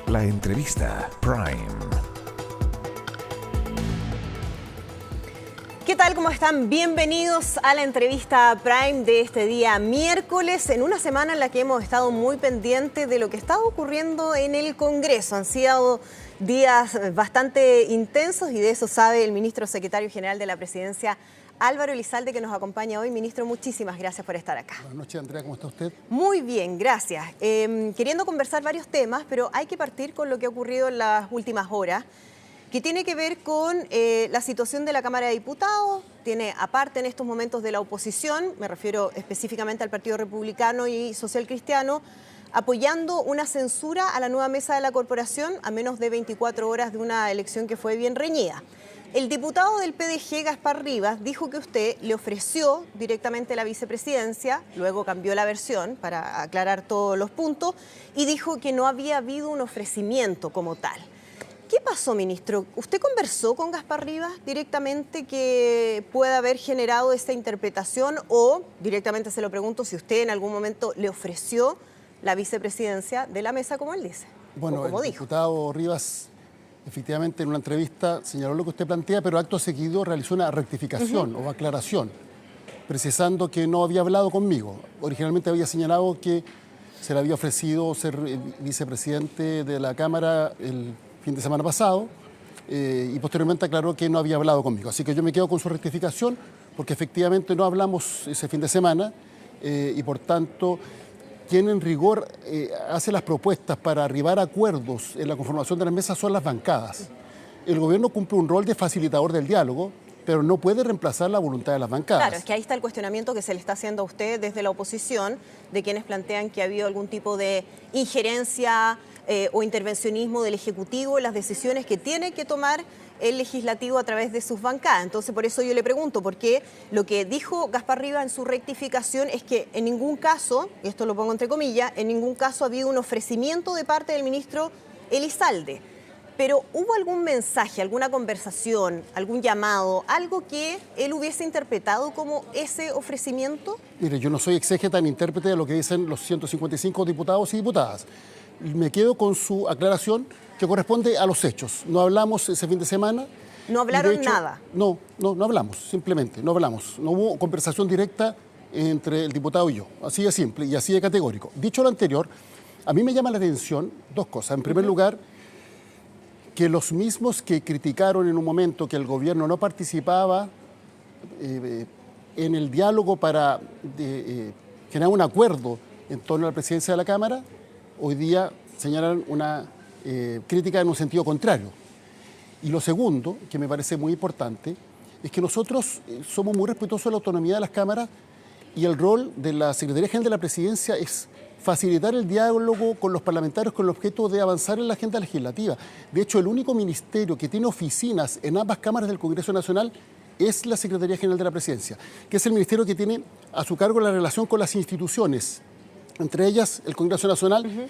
La entrevista Prime. ¿Qué tal? ¿Cómo están? Bienvenidos a la entrevista Prime de este día miércoles, en una semana en la que hemos estado muy pendientes de lo que está ocurriendo en el Congreso. Han sido días bastante intensos y de eso sabe el ministro secretario general de la Presidencia, Álvaro Elizalde, que nos acompaña hoy. Ministro, muchísimas gracias por estar acá. Buenas noches, Andrea, ¿cómo está usted? Muy bien, gracias. Queriendo conversar varios temas, pero hay que partir con lo que ha ocurrido en las últimas horas, que tiene que ver con la situación de la Cámara de Diputados. Tiene aparte en estos momentos de la oposición, me refiero específicamente al Partido Republicano y Social Cristiano, apoyando una censura a la nueva mesa de la corporación a menos de 24 horas de una elección que fue bien reñida. El diputado del PDG, Gaspar Rivas, dijo que usted le ofreció directamente la vicepresidencia, luego cambió la versión para aclarar todos los puntos y dijo que no había habido un ofrecimiento como tal. ¿Qué pasó, ministro? ¿Usted conversó con Gaspar Rivas directamente que pueda haber generado esta interpretación o directamente se lo pregunto si usted en algún momento le ofreció la vicepresidencia de la mesa, como él dice? Bueno, como el dijo. Diputado Rivas efectivamente en una entrevista señaló lo que usted plantea, pero acto seguido realizó una rectificación o aclaración, precisando que no había hablado conmigo. Originalmente había señalado que se le había ofrecido ser vicepresidente de la Cámara el fin de semana pasado y posteriormente aclaró que no había hablado conmigo. Así que yo me quedo con su rectificación porque efectivamente no hablamos ese fin de semana y por tanto quien en rigor hace las propuestas para arribar a acuerdos en la conformación de las mesas son las bancadas. El gobierno cumple un rol de facilitador del diálogo, pero no puede reemplazar la voluntad de las bancadas. Claro, es que ahí está el cuestionamiento que se le está haciendo a usted desde la oposición, de quienes plantean que ha habido algún tipo de injerencia o intervencionismo del Ejecutivo en las decisiones que tiene que tomar el Legislativo a través de sus bancadas. Entonces, por eso yo le pregunto, porque lo que dijo Gaspar Rivas en su rectificación es que en ningún caso, y esto lo pongo entre comillas, en ningún caso ha habido un ofrecimiento de parte del ministro Elizalde. Pero ¿hubo algún mensaje, alguna conversación, algún llamado, algo que él hubiese interpretado como ese ofrecimiento? Mire, yo no soy exégeta ni intérprete de lo que dicen los 155 diputados y diputadas. Me quedo con su aclaración que corresponde a los hechos. No hablamos ese fin de semana. ¿No hablaron de hecho, nada? No hablamos, simplemente, no hablamos. No hubo conversación directa entre el diputado y yo. Así de simple y así de categórico. Dicho lo anterior, a mí me llama la atención dos cosas. En primer lugar, que los mismos que criticaron en un momento que el gobierno no participaba en el diálogo para generar un acuerdo en torno a la presidencia de la Cámara, hoy día señalan una crítica en un sentido contrario. Y lo segundo, que me parece muy importante, es que nosotros somos muy respetuosos de la autonomía de las cámaras y el rol de la Secretaría General de la Presidencia es facilitar el diálogo con los parlamentarios con el objeto de avanzar en la agenda legislativa. De hecho, el único ministerio que tiene oficinas en ambas cámaras del Congreso Nacional es la Secretaría General de la Presidencia, que es el ministerio que tiene a su cargo la relación con las instituciones, entre ellas el Congreso Nacional,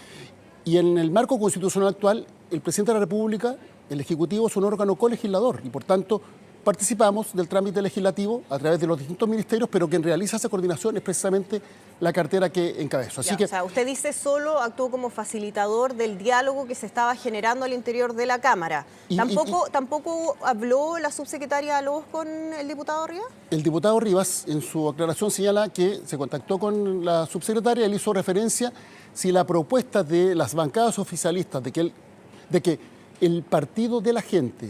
y en el marco constitucional actual, el presidente de la República, el Ejecutivo, es un órgano colegislador y por tanto participamos del trámite legislativo a través de los distintos ministerios, pero quien realiza esa coordinación es precisamente la cartera que encabezo. Así O sea, usted dice solo actuó como facilitador del diálogo que se estaba generando al interior de la Cámara. ¿Tampoco habló la subsecretaria Lobos con el diputado Rivas? El diputado Rivas, en su aclaración, señala que se contactó con la subsecretaria, él hizo referencia si la propuesta de las bancadas oficialistas de que el partido de la gente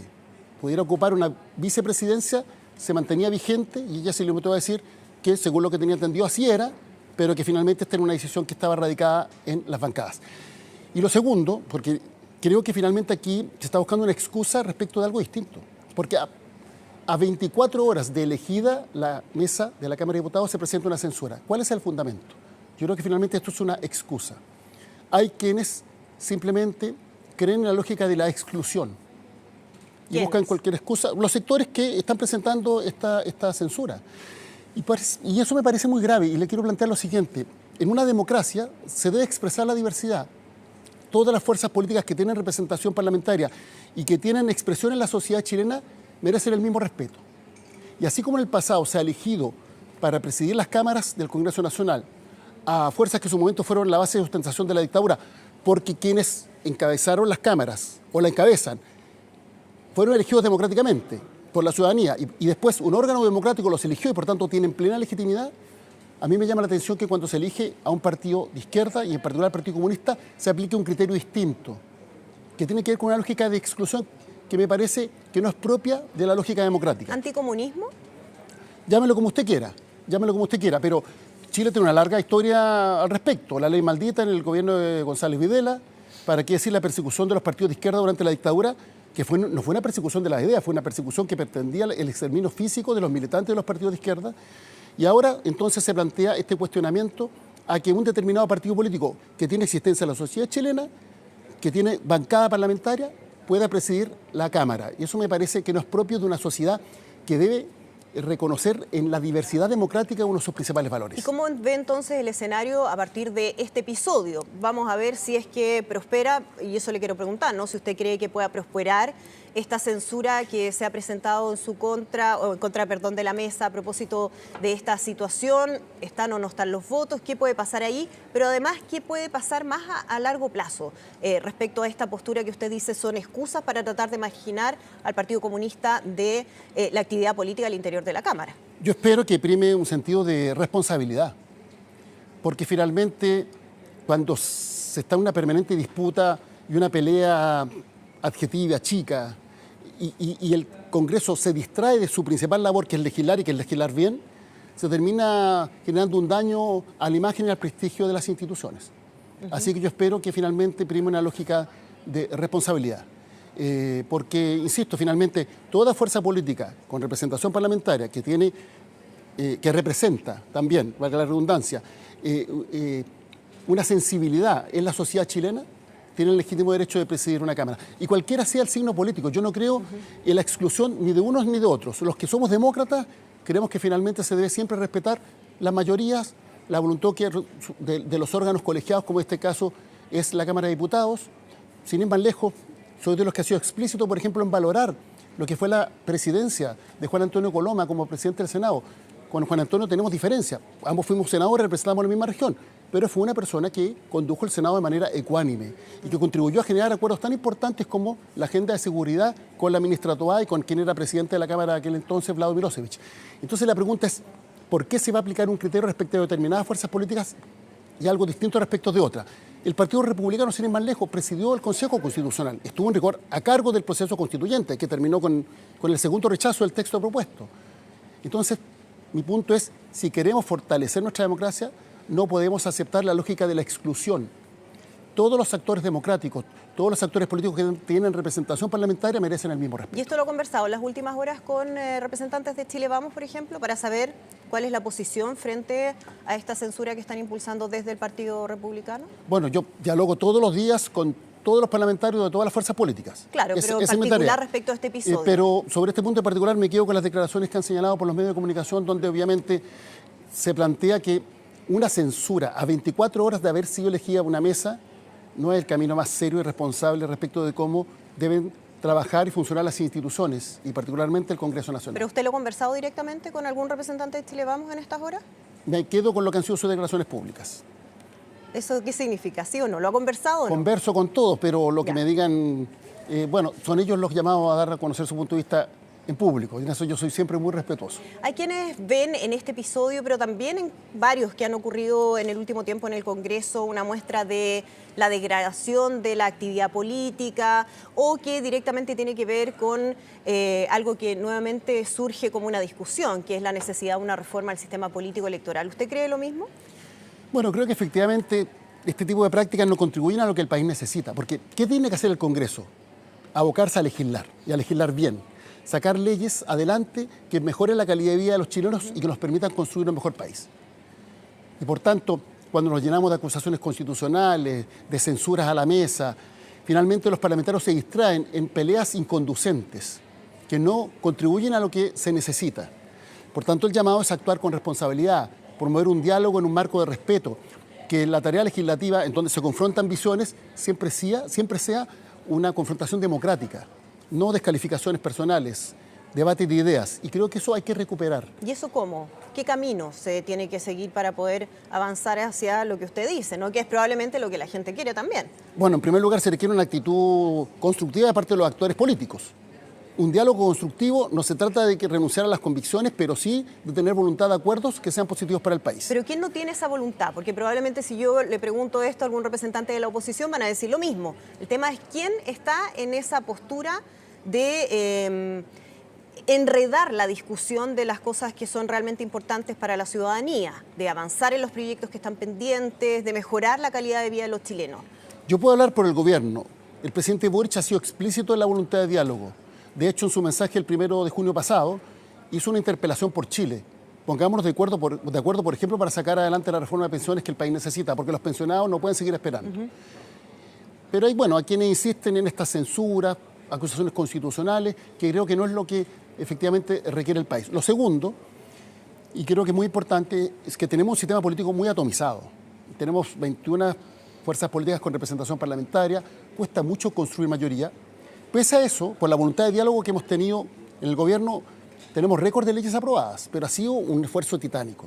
pudiera ocupar una vicepresidencia se mantenía vigente y ella se limitó a decir que, según lo que tenía entendido, así era, pero que finalmente esta era una decisión que estaba radicada en las bancadas. Y lo segundo, porque creo que finalmente aquí se está buscando una excusa respecto de algo distinto, porque a 24 horas de elegida la mesa de la Cámara de Diputados se presenta una censura. ¿Cuál es el fundamento? Yo creo que finalmente esto es una excusa. Hay quienes simplemente creen en la lógica de la exclusión y buscan cualquier excusa. Los sectores que están presentando esta censura. Y eso me parece muy grave y le quiero plantear lo siguiente. En una democracia se debe expresar la diversidad. Todas las fuerzas políticas que tienen representación parlamentaria y que tienen expresión en la sociedad chilena merecen el mismo respeto. Y así como en el pasado se ha elegido para presidir las cámaras del Congreso Nacional a fuerzas que en su momento fueron la base de sustentación de la dictadura, porque quienes encabezaron las cámaras, o la encabezan, fueron elegidos democráticamente por la ciudadanía, y después un órgano democrático los eligió y por tanto tienen plena legitimidad, a mí me llama la atención que cuando se elige a un partido de izquierda, y en particular al Partido Comunista, se aplique un criterio distinto, que tiene que ver con una lógica de exclusión que me parece que no es propia de la lógica democrática. ¿Anticomunismo? Llámelo como usted quiera, pero Chile tiene una larga historia al respecto. La ley maldita en el gobierno de González Videla, para qué decir la persecución de los partidos de izquierda durante la dictadura, que no fue una persecución de las ideas, fue una persecución que pretendía el exterminio físico de los militantes de los partidos de izquierda. Y ahora entonces se plantea este cuestionamiento a que un determinado partido político que tiene existencia en la sociedad chilena, que tiene bancada parlamentaria, pueda presidir la Cámara. Y eso me parece que no es propio de una sociedad que debe reconocer en la diversidad democrática uno de sus principales valores. ¿Y cómo ve entonces el escenario a partir de este episodio? Vamos a ver si es que prospera, y eso le quiero preguntar, ¿no? Si usted cree que pueda prosperar esta censura que se ha presentado en su contra, o en contra, perdón, de la mesa a propósito de esta situación. ¿Están o no están los votos? ¿Qué puede pasar ahí? Pero además, ¿qué puede pasar más a largo plazo respecto a esta postura que usted dice son excusas para tratar de marginar al Partido Comunista de la actividad política al interior de la Cámara? Yo espero que prime un sentido de responsabilidad, porque finalmente cuando se está en una permanente disputa y una pelea adjetiva, chica, y el Congreso se distrae de su principal labor, que es legislar y que es legislar bien, se termina generando un daño a la imagen y al prestigio de las instituciones. Así que yo espero que finalmente prime una lógica de responsabilidad. Porque, insisto, finalmente toda fuerza política con representación parlamentaria que representa también, valga la redundancia, una sensibilidad en la sociedad chilena, tiene el legítimo derecho de presidir una Cámara. Y cualquiera sea el signo político, yo no creo en la exclusión ni de unos ni de otros. Los que somos demócratas creemos que finalmente se debe siempre respetar las mayorías, la voluntad de los órganos colegiados, como en este caso es la Cámara de Diputados. Sin ir más lejos, soy de los que ha sido explícito, por ejemplo, en valorar lo que fue la presidencia de Juan Antonio Coloma como presidente del Senado. Con Juan Antonio tenemos diferencia. Ambos fuimos senadores, representamos la misma región, pero fue una persona que condujo el Senado de manera ecuánime y que contribuyó a generar acuerdos tan importantes como la agenda de seguridad con la ministra Toá y con quien era presidente de la Cámara de aquel entonces, Vlado Milosevic. Entonces la pregunta es, ¿por qué se va a aplicar un criterio respecto a determinadas fuerzas políticas y algo distinto respecto de otras? El Partido Republicano, sin ir más lejos, presidió el Consejo Constitucional. Estuvo en rigor a cargo del proceso constituyente, que terminó con el segundo rechazo del texto propuesto. Entonces, mi punto es, si queremos fortalecer nuestra democracia, no podemos aceptar la lógica de la exclusión. Todos los actores democráticos, todos los actores políticos que tienen representación parlamentaria merecen el mismo respeto. ¿Y esto lo ha conversado en las últimas horas con representantes de Chile Vamos, por ejemplo, para saber cuál es la posición frente a esta censura que están impulsando desde el Partido Republicano? Bueno, yo dialogo todos los días con todos los parlamentarios de todas las fuerzas políticas. Claro, pero en particular respecto a este episodio. Pero sobre este punto en particular me quedo con las declaraciones que han señalado por los medios de comunicación, donde obviamente se plantea que una censura a 24 horas de haber sido elegida una mesa no es el camino más serio y responsable respecto de cómo deben trabajar y funcionar las instituciones, y particularmente el Congreso Nacional. ¿Pero usted lo ha conversado directamente con algún representante de Chile Vamos en estas horas? Me quedo con lo que han sido sus declaraciones públicas. ¿Eso qué significa? ¿Sí o no? ¿Lo ha conversado o no? Converso con todos, pero lo que me digan, bueno, son ellos los llamados a dar a conocer su punto de vista en público, y en eso yo soy siempre muy respetuoso. Hay quienes ven en este episodio, pero también en varios que han ocurrido en el último tiempo en el Congreso, una muestra de la degradación de la actividad política, o que directamente tiene que ver con algo que nuevamente surge como una discusión, que es la necesidad de una reforma al sistema político electoral. ¿Usted cree lo mismo? Bueno, creo que efectivamente este tipo de prácticas no contribuyen a lo que el país necesita, porque ¿qué tiene que hacer el Congreso? Abocarse a legislar, y a legislar bien. Sacar leyes adelante que mejoren la calidad de vida de los chilenos y que nos permitan construir un mejor país. Y por tanto, cuando nos llenamos de acusaciones constitucionales, de censuras a la mesa, finalmente los parlamentarios se distraen en peleas inconducentes que no contribuyen a lo que se necesita. Por tanto, el llamado es actuar con responsabilidad, promover un diálogo en un marco de respeto, que la tarea legislativa, en donde se confrontan visiones, siempre sea una confrontación democrática, no descalificaciones personales, debate de ideas, y creo que eso hay que recuperar. ¿Y eso cómo? ¿Qué camino se tiene que seguir para poder avanzar hacia lo que usted dice, ¿no? Que es probablemente lo que la gente quiere también? Bueno, en primer lugar se requiere una actitud constructiva de parte de los actores políticos. Un diálogo constructivo no se trata de que renunciar a las convicciones, pero sí de tener voluntad de acuerdos que sean positivos para el país. Pero ¿quién no tiene esa voluntad? Porque probablemente si yo le pregunto esto a algún representante de la oposición van a decir lo mismo. El tema es quién está en esa postura de enredar la discusión de las cosas que son realmente importantes para la ciudadanía, de avanzar en los proyectos que están pendientes, de mejorar la calidad de vida de los chilenos. Yo puedo hablar por el gobierno. El presidente Boric ha sido explícito en la voluntad de diálogo. De hecho, en su mensaje el 1 de junio pasado, hizo una interpelación por Chile. Pongámonos de acuerdo, por ejemplo, para sacar adelante la reforma de pensiones que el país necesita, porque los pensionados no pueden seguir esperando. Pero hay, bueno, a quienes insisten en esta censura, acusaciones constitucionales, que creo que no es lo que efectivamente requiere el país. Lo segundo, y creo que es muy importante, es que tenemos un sistema político muy atomizado. Tenemos 21 fuerzas políticas con representación parlamentaria, cuesta mucho construir mayoría. Pese a eso, por la voluntad de diálogo que hemos tenido en el gobierno, tenemos récord de leyes aprobadas, pero ha sido un esfuerzo titánico.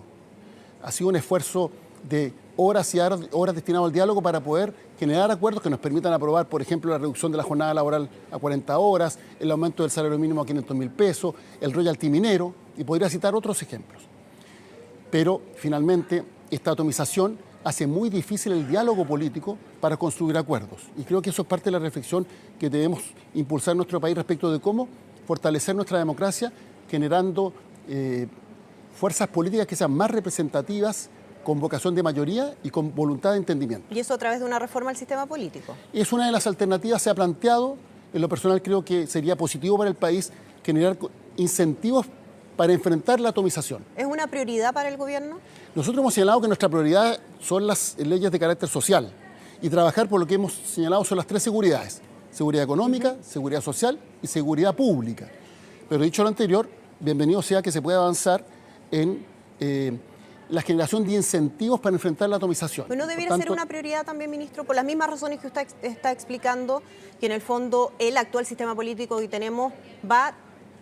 Ha sido un esfuerzo de horas y horas destinado al diálogo para poder generar acuerdos que nos permitan aprobar, por ejemplo, la reducción de la jornada laboral a 40 horas, el aumento del salario mínimo a 500.000 pesos, el royalty minero, y podría citar otros ejemplos. Pero, finalmente, esta atomización hace muy difícil el diálogo político para construir acuerdos. Y creo que eso es parte de la reflexión que debemos impulsar en nuestro país respecto de cómo fortalecer nuestra democracia, generando fuerzas políticas que sean más representativas, con vocación de mayoría y con voluntad de entendimiento. ¿Y eso a través de una reforma al sistema político? Es una de las alternativas, se ha planteado. En lo personal creo que sería positivo para el país generar incentivos para enfrentar la atomización. ¿Es una prioridad para el gobierno? Nosotros hemos señalado que nuestra prioridad son las leyes de carácter social y trabajar por lo que hemos señalado son las 3 seguridades: seguridad económica, seguridad social y seguridad pública. Pero dicho lo anterior, bienvenido sea que se pueda avanzar en la generación de incentivos para enfrentar la atomización. ¿Pero no debiera ser una prioridad también, ministro, por las mismas razones que usted está explicando, que en el fondo el actual sistema político que tenemos va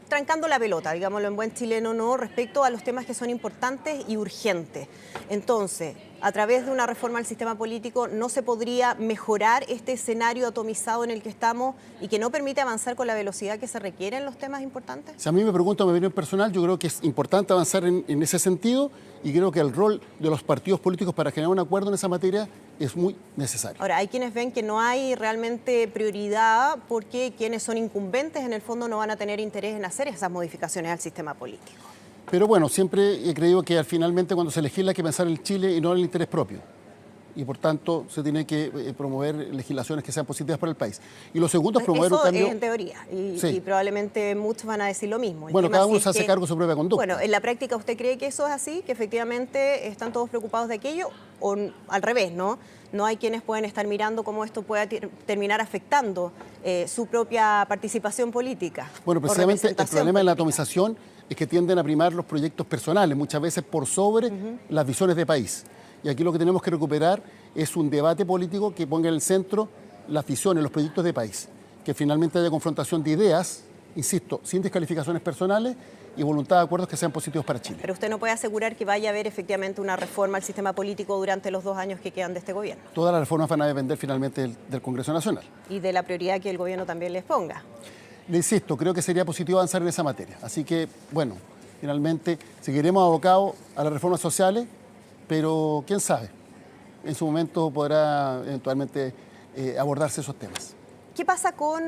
trancando la pelota, digámoslo en buen chileno, ¿no?, respecto a los temas que son importantes y urgentes? Entonces, a través de una reforma al sistema político, ¿no se podría mejorar este escenario atomizado en el que estamos y que no permite avanzar con la velocidad que se requiere en los temas importantes? Si a mí me preguntan mi opinión personal, yo creo que es importante avanzar en ese sentido y creo que el rol de los partidos políticos para generar un acuerdo en esa materia es muy necesario. Ahora, hay quienes ven que no hay realmente prioridad porque quienes son incumbentes en el fondo no van a tener interés en hacer esas modificaciones al sistema político. Pero bueno, siempre he creído que finalmente cuando se legisla hay que pensar en el Chile y no en el interés propio. Y por tanto se tiene que promover legislaciones que sean positivas para el país. Y lo segundo es promover un cambio... Eso es en teoría, y probablemente muchos van a decir lo mismo. Bueno, cada uno se hace cargo de su propia conducta. Bueno, en la práctica, ¿usted cree que eso es así? ¿Que efectivamente están todos preocupados de aquello? ¿O al revés, no? No hay quienes pueden estar mirando cómo esto pueda terminar afectando su propia participación política. Bueno, precisamente el problema de la atomización es que tienden a primar los proyectos personales, muchas veces por sobre las visiones de país. Y aquí lo que tenemos que recuperar es un debate político que ponga en el centro las visiones, los proyectos de país, que finalmente haya confrontación de ideas, insisto, sin descalificaciones personales y voluntad de acuerdos que sean positivos para Chile. Pero usted no puede asegurar que vaya a haber efectivamente una reforma al sistema político durante los 2 años que quedan de este gobierno. Todas las reformas van a depender finalmente del Congreso Nacional. Y de la prioridad que el gobierno también les ponga. Le insisto, creo que sería positivo avanzar en esa materia. Así que, bueno, finalmente seguiremos abocados a las reformas sociales, pero quién sabe, en su momento podrá eventualmente abordarse esos temas. ¿Qué pasa con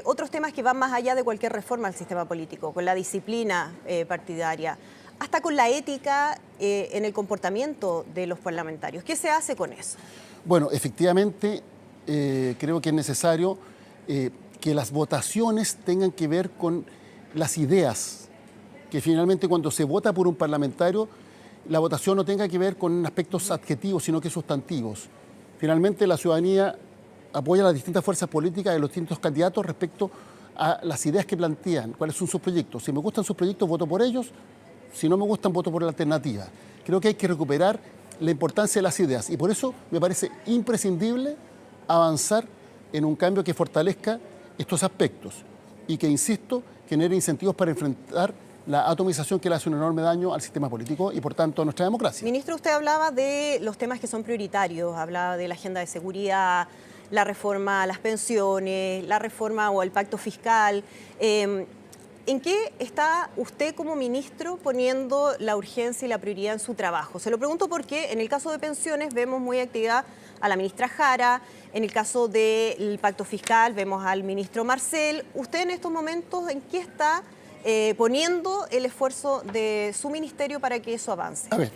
otros temas que van más allá de cualquier reforma al sistema político? Con la disciplina partidaria, hasta con la ética en el comportamiento de los parlamentarios. ¿Qué se hace con eso? Bueno, efectivamente, creo que es necesario que las votaciones tengan que ver con las ideas, que finalmente cuando se vota por un parlamentario, la votación no tenga que ver con aspectos adjetivos, sino que sustantivos. Finalmente, la ciudadanía apoya a las distintas fuerzas políticas de los distintos candidatos respecto a las ideas que plantean, cuáles son sus proyectos. Si me gustan sus proyectos, voto por ellos. Si no me gustan, voto por la alternativa. Creo que hay que recuperar la importancia de las ideas y por eso me parece imprescindible avanzar en un cambio que fortalezca estos aspectos y que, insisto, genere incentivos para enfrentar la atomización que le hace un enorme daño al sistema político y, por tanto, a nuestra democracia. Ministro, usted hablaba de los temas que son prioritarios, hablaba de la agenda de seguridad, la reforma a las pensiones, la reforma o el pacto fiscal. ¿En qué está usted como ministro poniendo la urgencia y la prioridad en su trabajo? Se lo pregunto porque en el caso de pensiones vemos muy activa a la ministra Jara, en el caso del pacto fiscal vemos al ministro Marcel. ¿Usted en estos momentos en qué está poniendo el esfuerzo de su ministerio para que eso avance? A ver,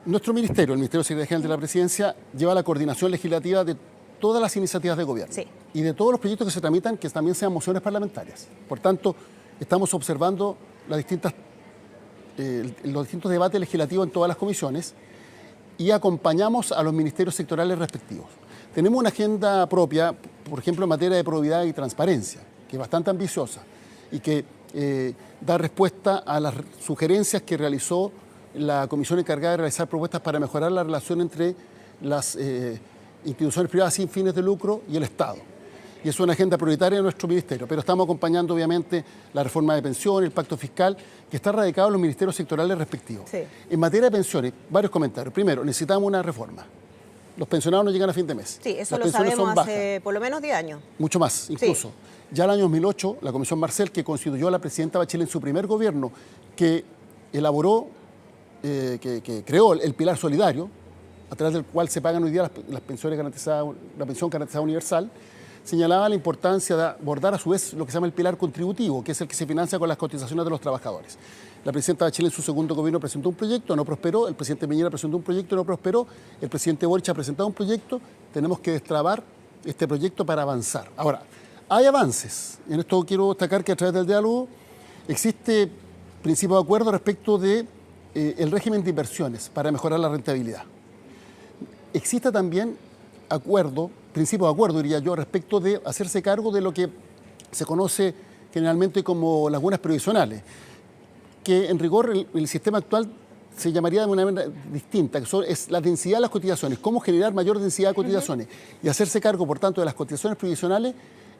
nuestro ministerio, el Ministerio de Secretaría General de la Presidencia, lleva la coordinación legislativa de todas las iniciativas de gobierno y de todos los proyectos que se tramitan, que también sean mociones parlamentarias. Por tanto, estamos observando los distintos debates legislativos en todas las comisiones y acompañamos a los ministerios sectoriales respectivos. Tenemos una agenda propia, por ejemplo, en materia de probidad y transparencia, que es bastante ambiciosa y que da respuesta a las sugerencias que realizó la comisión encargada de realizar propuestas para mejorar la relación entre las instituciones privadas sin fines de lucro y el Estado. Y es una agenda prioritaria de nuestro ministerio, pero estamos acompañando obviamente la reforma de pensiones, el pacto fiscal, que está radicado en los ministerios sectoriales respectivos. Sí. En materia de pensiones, varios comentarios. Primero, necesitamos una reforma. Los pensionados no llegan a fin de mes. Sí, eso las lo pensiones sabemos son hace bajas. por lo menos 10 años. Mucho más, incluso. Sí. Ya el año 2008, la Comisión Marcel, que constituyó a la presidenta Bachelet en su primer gobierno, que elaboró, que creó el pilar solidario, a través del cual se pagan hoy día las pensiones garantizadas, la pensión garantizada universal, señalaba la importancia de abordar a su vez lo que se llama el pilar contributivo, que es el que se financia con las cotizaciones de los trabajadores. La presidenta Bachelet en su segundo gobierno presentó un proyecto, no prosperó, el presidente Piñera presentó un proyecto, no prosperó, el presidente Boric ha presentado un proyecto, tenemos que destrabar este proyecto para avanzar. Ahora, hay avances, en esto quiero destacar que a través del diálogo existe principio de acuerdo respecto de el régimen de inversiones para mejorar la rentabilidad. Existe también principio de acuerdo, diría yo, respecto de hacerse cargo de lo que se conoce generalmente como lagunas previsionales, que en rigor el sistema actual se llamaría de una manera distinta, que es la densidad de las cotizaciones, cómo generar mayor densidad de cotizaciones y hacerse cargo, por tanto, de las cotizaciones previsionales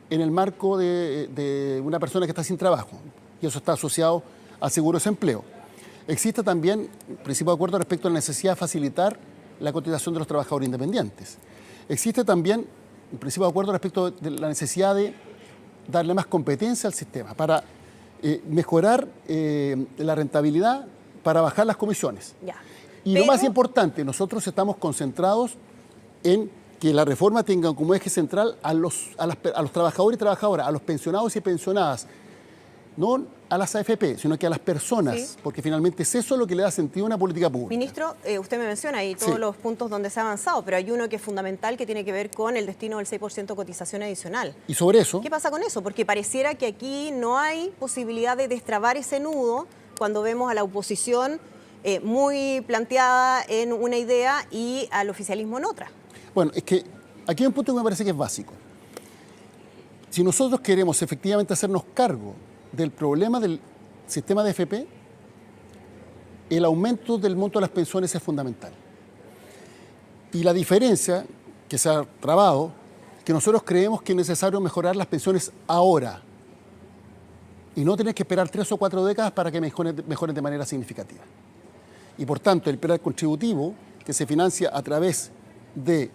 en el marco de una persona que está sin trabajo, y eso está asociado al seguro de desempleo. Existe también principio de acuerdo respecto a la necesidad de facilitar la cotización de los trabajadores independientes. Existe también un principio de acuerdo respecto de la necesidad de darle más competencia al sistema para mejorar la rentabilidad, para bajar las comisiones. Ya. Y lo más importante, nosotros estamos concentrados en que la reforma tenga como eje central a los trabajadores y trabajadoras, a los pensionados y pensionadas, no a las AFP, sino que a las personas, sí, porque finalmente es eso lo que le da sentido a una política pública. Ministro, usted me menciona ahí todos Sí. los puntos donde se ha avanzado, pero hay uno que es fundamental que tiene que ver con el destino del 6% cotización adicional. Y sobre eso, ¿Qué pasa con eso? Porque pareciera que aquí no hay posibilidad de destrabar ese nudo cuando vemos a la oposición muy planteada en una idea y al oficialismo en otra. bueno, es que aquí hay un punto que me parece que es básico. Si nosotros queremos efectivamente hacernos cargo del problema del sistema de AFP, el aumento del monto de las pensiones es fundamental. Y la diferencia que se ha trabado, que nosotros creemos que es necesario mejorar las pensiones ahora y no tener que esperar 3 o 4 décadas para que mejoren de manera significativa. Y por tanto, el pilar contributivo, que se financia a través de,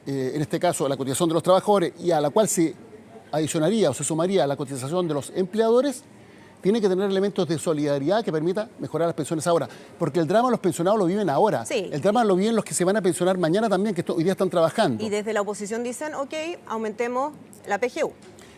en este caso, la cotización de los trabajadores y a la cual se adicionaría o se sumaría la cotización de los empleadores, tiene que tener elementos de solidaridad que permita mejorar las pensiones ahora. Porque el drama los pensionados lo viven ahora. Sí. El drama lo viven los que se van a pensionar mañana también, que hoy día están trabajando. Y desde la oposición dicen, ok, aumentemos la PGU.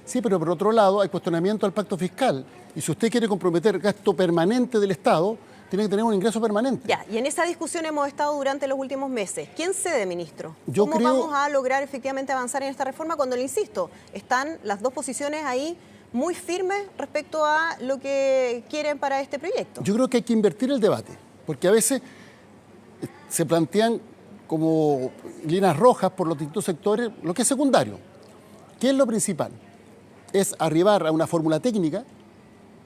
Sí, pero por otro lado hay cuestionamiento al pacto fiscal. Y si usted quiere comprometer gasto permanente del Estado, tiene que tener un ingreso permanente. Ya, y en esa discusión hemos estado durante los últimos meses. ¿Quién cede, ministro? Yo ¿Cómo creo- vamos a lograr efectivamente avanzar en esta reforma cuando, le insisto, están las dos posiciones ahí muy firmes respecto a lo que quieren para este proyecto? Yo creo que hay que invertir el debate, porque a veces se plantean como líneas rojas por los distintos sectores, lo que es secundario. ¿Qué es lo principal? Es arribar a una fórmula técnica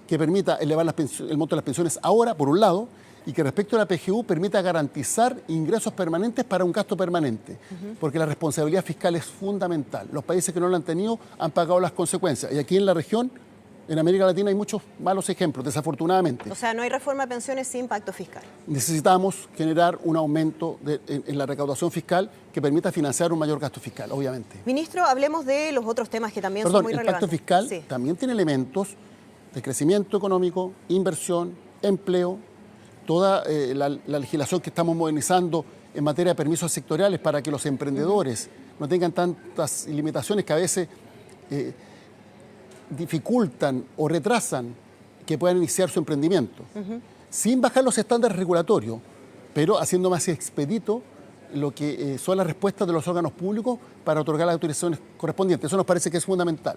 que permita elevar el monto de las pensiones ahora, por un lado, y que respecto a la PGU permita garantizar ingresos permanentes para un gasto permanente, porque la responsabilidad fiscal es fundamental. Los países que no lo han tenido han pagado las consecuencias, y aquí en la región En América Latina hay muchos malos ejemplos, desafortunadamente. O sea, no hay reforma de pensiones sin pacto fiscal. Necesitamos generar un aumento en la recaudación fiscal que permita financiar un mayor gasto fiscal, obviamente. Ministro, hablemos de los otros temas que también son muy El relevantes. pacto fiscal Sí. también tiene elementos de crecimiento económico, inversión, empleo, toda la legislación que estamos modernizando en materia de permisos sectoriales para que los emprendedores no tengan tantas limitaciones que a veces dificultan o retrasan que puedan iniciar su emprendimiento, sin bajar los estándares regulatorios, pero haciendo más expedito lo que son las respuestas de los órganos públicos para otorgar las autorizaciones correspondientes. Eso nos parece que es fundamental.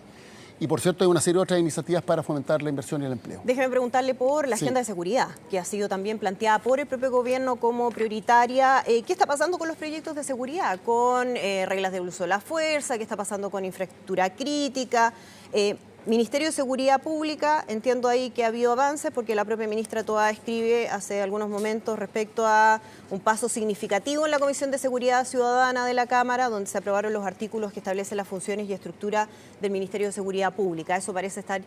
Y por cierto, hay una serie de otras iniciativas para fomentar la inversión y el empleo. Déjeme preguntarle por la agenda de seguridad, que ha sido también planteada por el propio gobierno como prioritaria. ¿Qué está pasando con los proyectos de seguridad? Con reglas de uso de la fuerza, ¿qué está pasando con infraestructura crítica? Ministerio de Seguridad Pública, entiendo ahí que ha habido avances porque la propia ministra Toá escribe hace algunos momentos respecto a un paso significativo en la Comisión de Seguridad Ciudadana de la Cámara, donde se aprobaron los artículos que establecen las funciones y estructura del Ministerio de Seguridad Pública. Eso parece estar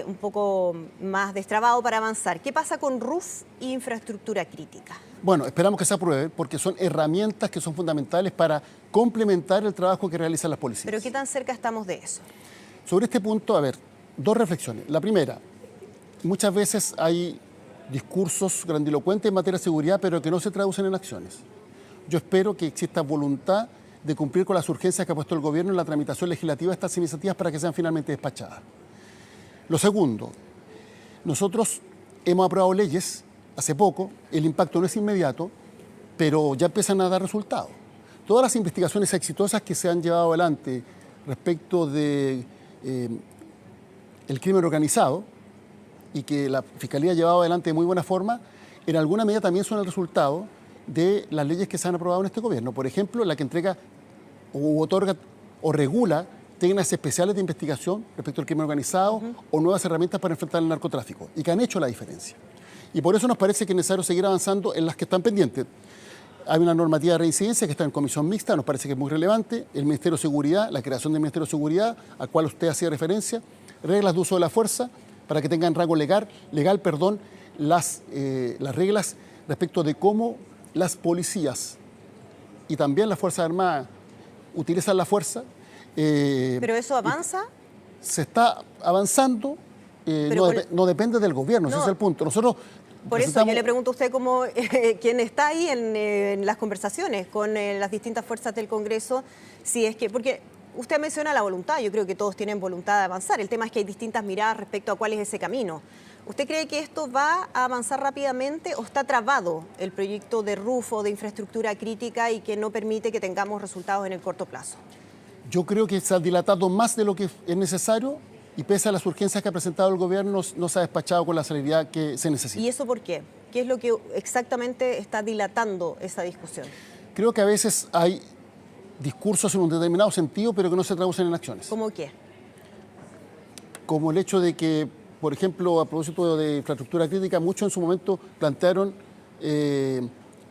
un poco más destrabado para avanzar. ¿Qué pasa con RUF e infraestructura crítica? Bueno, esperamos que se apruebe porque son herramientas que son fundamentales para complementar el trabajo que realizan las policías. ¿Pero qué tan cerca estamos de eso? Sobre este punto, a ver, dos reflexiones. La primera, muchas veces hay discursos grandilocuentes en materia de seguridad, pero que no se traducen en acciones. Yo espero que exista voluntad de cumplir con las urgencias que ha puesto el gobierno en la tramitación legislativa de estas iniciativas para que sean finalmente despachadas. Lo segundo, nosotros hemos aprobado leyes hace poco, el impacto no es inmediato, pero ya empiezan a dar resultados. Todas las investigaciones exitosas que se han llevado adelante respecto de el crimen organizado y que la Fiscalía ha llevado adelante de muy buena forma, en alguna medida también son el resultado de las leyes que se han aprobado en este gobierno. Por ejemplo, la que entrega o otorga o regula técnicas especiales de investigación respecto al crimen organizado o nuevas herramientas para enfrentar el narcotráfico y que han hecho la diferencia. Y por eso nos parece que es necesario seguir avanzando en las que están pendientes. Hay una normativa de reincidencia que está en comisión mixta, nos parece que es muy relevante. El Ministerio de Seguridad, la creación del Ministerio de Seguridad, al cual usted hacía referencia, reglas de uso de la fuerza para que tengan rango legal, las reglas respecto de cómo las policías y también las Fuerzas Armadas utilizan la fuerza. ¿Pero eso avanza? Se está avanzando, no depende del gobierno, ese es el punto. Nosotros por eso yo le pregunto a usted como quien está ahí en las conversaciones con las distintas fuerzas del Congreso, si es que, porque usted menciona la voluntad, yo creo que todos tienen voluntad de avanzar, el tema es que hay distintas miradas respecto a cuál es ese camino. ¿Usted cree que esto va a avanzar rápidamente o está trabado el proyecto de RUF o de infraestructura crítica y que no permite que tengamos resultados en el corto plazo? Yo creo que se ha dilatado más de lo que es necesario y pese a las urgencias que ha presentado el gobierno, no se ha despachado con la celeridad que se necesita. ¿Y eso por qué? ¿Qué es lo que exactamente está dilatando esa discusión? Creo que a veces hay discursos en un determinado sentido, pero que no se traducen en acciones. ¿Cómo qué? Como el hecho de que, por ejemplo, a propósito de infraestructura crítica, muchos en su momento plantearon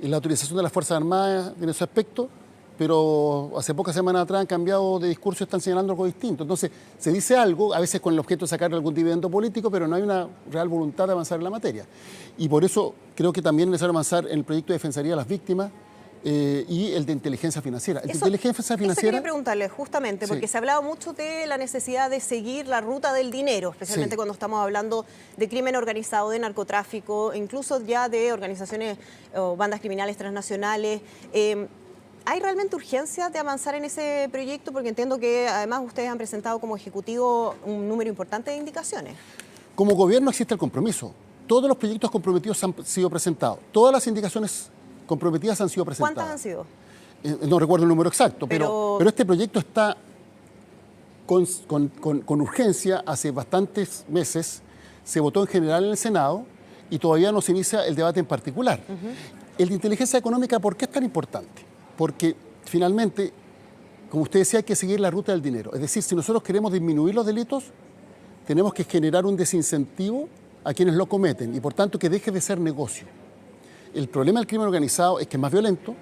la utilización de las Fuerzas Armadas en ese aspecto, pero hace pocas semanas atrás han cambiado de discurso y están señalando algo distinto. Entonces, se dice algo, a veces con el objeto de sacar algún dividendo político, pero no hay una real voluntad de avanzar en la materia. Y por eso creo que también es necesario avanzar en el proyecto de defensoría de las víctimas y el de inteligencia financiera. Eso quería preguntarle justamente, porque se ha hablado mucho de la necesidad de seguir la ruta del dinero, especialmente cuando estamos hablando de crimen organizado, de narcotráfico, incluso ya de organizaciones o bandas criminales transnacionales. ¿Hay realmente urgencia de avanzar en ese proyecto? Porque entiendo que además ustedes han presentado como ejecutivo un número importante de indicaciones. Como gobierno existe el compromiso. Todos los proyectos comprometidos han sido presentados. Todas las indicaciones comprometidas han sido presentadas. ¿Cuántas han sido? No recuerdo el número exacto, pero este proyecto está con urgencia hace bastantes meses. Se votó en general en el Senado y todavía no se inicia el debate en particular. El de inteligencia económica, ¿por qué es tan importante? Porque finalmente, como usted decía, hay que seguir la ruta del dinero. Es decir, si nosotros queremos disminuir los delitos, tenemos que generar un desincentivo a quienes lo cometen y por tanto que deje de ser negocio. El problema del crimen organizado es que es más violento,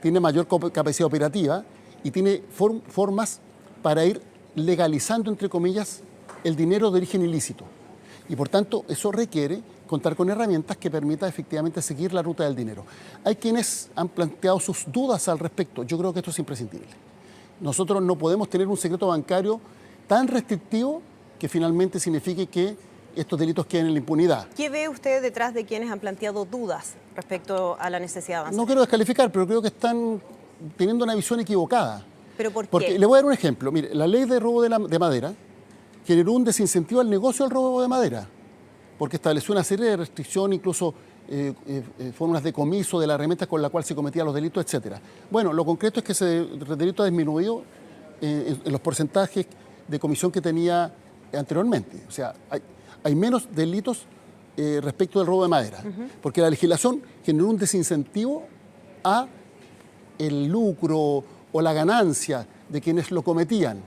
tiene mayor capacidad operativa y tiene formas para ir legalizando, entre comillas, el dinero de origen ilícito. Y por tanto, eso requiere contar con herramientas que permitan efectivamente seguir la ruta del dinero. Hay quienes han planteado sus dudas al respecto. Yo creo que esto es imprescindible. Nosotros no podemos tener un secreto bancario tan restrictivo que finalmente signifique que estos delitos queden en la impunidad. ¿Qué ve usted detrás de quienes han planteado dudas respecto a la necesidad de avanzar? No quiero descalificar, pero creo que están teniendo una visión equivocada. ¿Pero por qué? Porque le voy a dar un ejemplo. Mire, la ley de robo de madera generó un desincentivo al negocio del robo de madera, porque estableció una serie de restricciones, incluso fórmulas de comiso de la herramienta con la cual se cometían los delitos, etcétera. Bueno, lo concreto es que ese delito ha disminuido en los porcentajes de comisión que tenía anteriormente. O sea, hay menos delitos respecto del robo de madera, porque la legislación generó un desincentivo a el lucro o la ganancia de quienes lo cometían.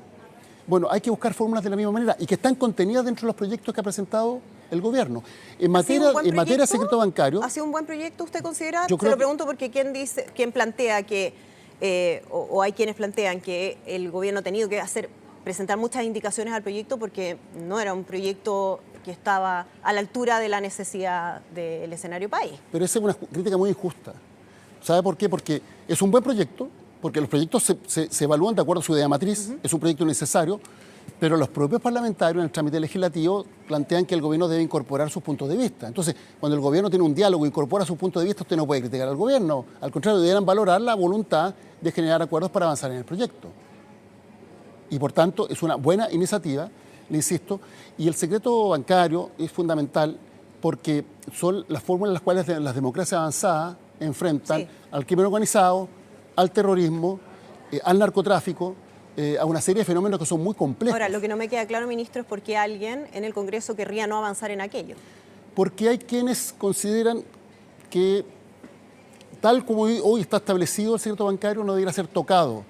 Bueno, hay que buscar fórmulas de la misma manera y que están contenidas dentro de los proyectos que ha presentado el gobierno. En materia de secreto bancario... ¿Ha sido un buen proyecto, usted considera? Yo Se lo pregunto porque quien plantea que, o hay quienes plantean que el gobierno ha tenido que presentar muchas indicaciones al proyecto porque no era un proyecto que estaba a la altura de la necesidad del escenario país. Pero esa es una crítica muy injusta. ¿Sabe por qué? Porque es un buen proyecto, porque los proyectos se evalúan de acuerdo a su idea matriz, es un proyecto necesario, pero los propios parlamentarios en el trámite legislativo plantean que el gobierno debe incorporar sus puntos de vista. Entonces, cuando el gobierno tiene un diálogo e incorpora sus puntos de vista, usted no puede criticar al gobierno. Al contrario, deberán valorar la voluntad de generar acuerdos para avanzar en el proyecto. Y por tanto, es una buena iniciativa, le insisto, y el secreto bancario es fundamental porque son las fórmulas en las cuales las democracias avanzadas enfrentan al crimen organizado, al terrorismo, al narcotráfico, a una serie de fenómenos que son muy complejos. Ahora, lo que no me queda claro, ministro, es por qué alguien en el Congreso querría no avanzar en aquello. Porque hay quienes consideran que, tal como hoy está establecido el secreto bancario, no debería ser tocado.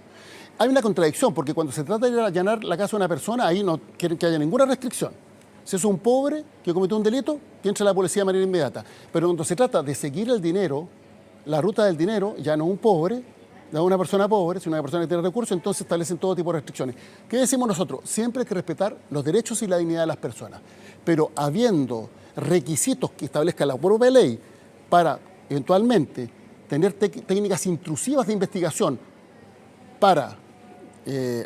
Hay una contradicción, porque cuando se trata de allanar la casa de una persona, ahí no quieren que haya ninguna restricción. Si es un pobre que cometió un delito, que entre la policía de manera inmediata. Pero cuando se trata de seguir el dinero, la ruta del dinero, ya no un pobre, no una persona pobre, sino una persona que tiene recursos, entonces establecen todo tipo de restricciones. ¿Qué decimos nosotros? Siempre hay que respetar los derechos y la dignidad de las personas. Pero habiendo requisitos que establezca la propia ley para eventualmente tener técnicas intrusivas de investigación para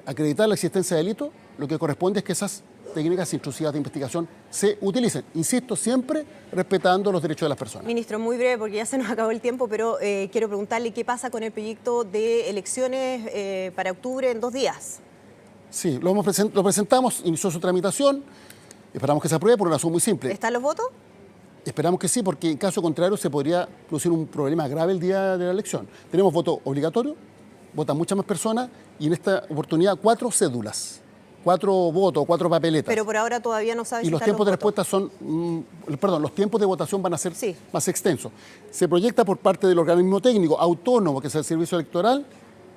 acreditar la existencia de delito, lo que corresponde es que esas técnicas intrusivas de investigación se utilicen. Insisto, siempre respetando los derechos de las personas. Ministro, muy breve porque ya se nos acabó el tiempo, pero quiero preguntarle qué pasa con el proyecto de elecciones para octubre en 2 días. Sí, lo presentamos, inició su tramitación, esperamos que se apruebe por una razón muy simple. ¿Están los votos? Esperamos que sí, porque en caso contrario se podría producir un problema grave el día de la elección. Tenemos voto obligatorio, votan muchas más personas y en esta oportunidad 4 cédulas. 4 votos, 4 papeletas. Pero por ahora todavía no sabe si y los están tiempos de respuesta son, los tiempos de votación van a ser más extensos. Se proyecta por parte del organismo técnico autónomo, que es el Servicio Electoral,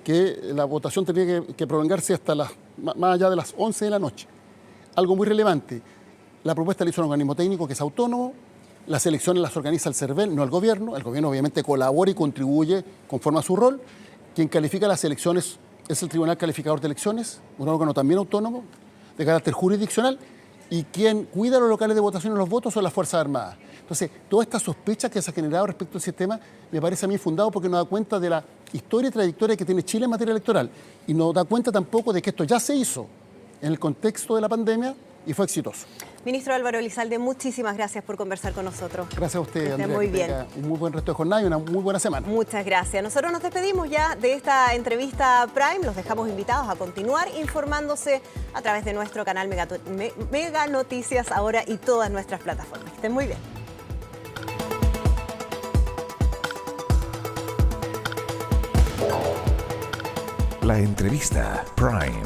que la votación tendría que prolongarse hasta más allá de las 11 de la noche. Algo muy relevante, la propuesta la hizo un organismo técnico que es autónomo, las elecciones las organiza el CERVEL, no el gobierno obviamente colabora y contribuye conforme a su rol. Quien califica las elecciones es el Tribunal Calificador de Elecciones, un órgano también autónomo, de carácter jurisdiccional, y quien cuida los locales de votación y los votos son las Fuerzas Armadas. Entonces, toda esta sospecha que se ha generado respecto al sistema me parece a mí fundado porque nos da cuenta de la historia y trayectoria que tiene Chile en materia electoral, y nos da cuenta tampoco de que esto ya se hizo en el contexto de la pandemia y fue exitoso. Ministro Álvaro Elizalde, muchísimas gracias por conversar con nosotros. Gracias a usted, Andrea. Muy bien. Un muy buen resto de jornada y una muy buena semana. Muchas gracias. Nosotros nos despedimos ya de esta entrevista Prime. Los dejamos invitados a continuar informándose a través de nuestro canal Mega Noticias ahora y todas nuestras plataformas. Que estén muy bien. La entrevista Prime.